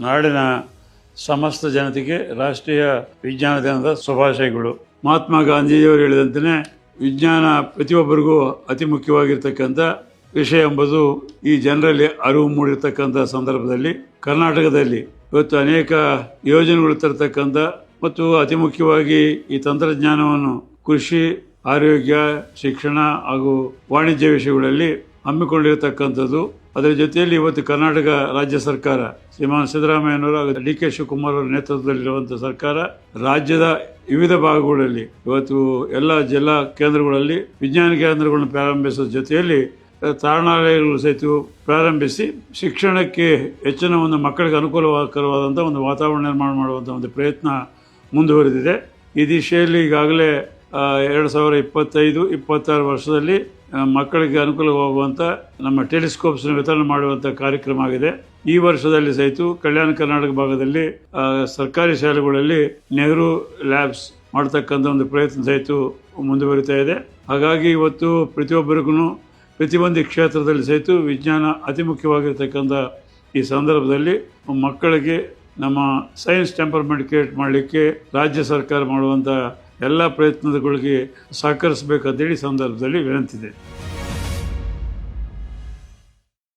ನಾಡಿನ ಸಮಸ್ತ ಜನತೆಗೆ ರಾಷ್ಟ್ರೀಯ ವಿಜ್ಞಾನ ದಿನದ ಶುಭಾಶಯಗಳು. ಮಹಾತ್ಮ ಗಾಂಧೀಜಿಯವರು ಹೇಳಿದಂತೆ ವಿಜ್ಞಾನ ಪ್ರತಿಯೊಬ್ಬರಿಗೂ ಅತಿ ಮುಖ್ಯವಾಗಿರ್ತಕ್ಕಂಥ ವಿಷಯ ಎಂಬುದು ಈ ಜನರಲ್ಲಿ ಅರಿವು ಮೂಡಿರ್ತಕ್ಕಂಥ ಸಂದರ್ಭದಲ್ಲಿ ಕರ್ನಾಟಕದಲ್ಲಿ ಇವತ್ತು ಅನೇಕ ಯೋಜನೆಗಳು ತರತಕ್ಕಂಥ ಮತ್ತು ಅತಿ ಮುಖ್ಯವಾಗಿ ಈ ತಂತ್ರಜ್ಞಾನವನ್ನು ಕೃಷಿ, ಆರೋಗ್ಯ, ಶಿಕ್ಷಣ ಹಾಗೂ ವಾಣಿಜ್ಯ ವಿಷಯಗಳಲ್ಲಿ ಹಮ್ಮಿಕೊಂಡಿರತಕ್ಕಂಥದ್ದು. ಅದರ ಜೊತೆಯಲ್ಲಿ ಇವತ್ತು ಕರ್ನಾಟಕ ರಾಜ್ಯ ಸರ್ಕಾರ ಶ್ರೀಮಾನ್ ಸಿದ್ದರಾಮಯ್ಯನವರು ಹಾಗೂ ಡಿ ಕೆ ಶಿವಕುಮಾರ್ ಅವರ ನೇತೃತ್ವದಲ್ಲಿರುವಂತಹ ಸರ್ಕಾರ ರಾಜ್ಯದ ವಿವಿಧ ಭಾಗಗಳಲ್ಲಿ ಇವತ್ತು ಎಲ್ಲ ಜಿಲ್ಲಾ ಕೇಂದ್ರಗಳಲ್ಲಿ ವಿಜ್ಞಾನ ಕೇಂದ್ರಗಳನ್ನು ಪ್ರಾರಂಭಿಸುವ ಜೊತೆಯಲ್ಲಿ ತಾರಣಾಲಯಗಳು ಸಹಿತ ಪ್ರಾರಂಭಿಸಿ ಶಿಕ್ಷಣಕ್ಕೆ ಹೆಚ್ಚಿನ ಒಂದು ಮಕ್ಕಳಿಗೆ ಅನುಕೂಲಕರವಾದಂಥ ಒಂದು ವಾತಾವರಣ ನಿರ್ಮಾಣ ಮಾಡುವಂಥ ಒಂದು ಪ್ರಯತ್ನ ಮುಂದುವರೆದಿದೆ. ಈ ದಿಶೆಯಲ್ಲಿ ಈಗಾಗಲೇ 2025-26 ವರ್ಷದಲ್ಲಿ ಮಕ್ಕಳಿಗೆ ಅನುಕೂಲವಾಗುವಂಥ ನಮ್ಮ ಟೆಲಿಸ್ಕೋಪ್ಸ್ ವಿತರಣೆ ಮಾಡುವಂಥ ಕಾರ್ಯಕ್ರಮ ಆಗಿದೆ. ಈ ವರ್ಷದಲ್ಲಿ ಸಹಿತ ಕಲ್ಯಾಣ ಕರ್ನಾಟಕ ಭಾಗದಲ್ಲಿ ಸರ್ಕಾರಿ ಶಾಲೆಗಳಲ್ಲಿ ನೆಹರು ಲ್ಯಾಬ್ಸ್ ಮಾಡತಕ್ಕಂಥ ಒಂದು ಪ್ರಯತ್ನ ಸಹಿತ ಮುಂದುವರಿತಾ ಇದೆ. ಹಾಗಾಗಿ ಇವತ್ತು ಪ್ರತಿಯೊಬ್ಬರಿಗೂ ಪ್ರತಿಯೊಂದು ಕ್ಷೇತ್ರದಲ್ಲಿ ಸಹಿತ ವಿಜ್ಞಾನ ಅತಿ ಮುಖ್ಯವಾಗಿರ್ತಕ್ಕಂಥ ಈ ಸಂದರ್ಭದಲ್ಲಿ ಮಕ್ಕಳಿಗೆ ನಮ್ಮ ಸೈನ್ಸ್ ಟೆಂಪರ್ಮೆಂಟ್ ಕ್ರಿಯೇಟ್ ಮಾಡಲಿಕ್ಕೆ ರಾಜ್ಯ ಸರ್ಕಾರ ಮಾಡುವಂಥ ಎಲ್ಲ ಪ್ರಯತ್ನಗಳಿಗೆ ಸಹಕರಿಸಬೇಕಂತೇಳಿ ಸಂದರ್ಭದಲ್ಲಿ ವಿನಂತಿದೆ.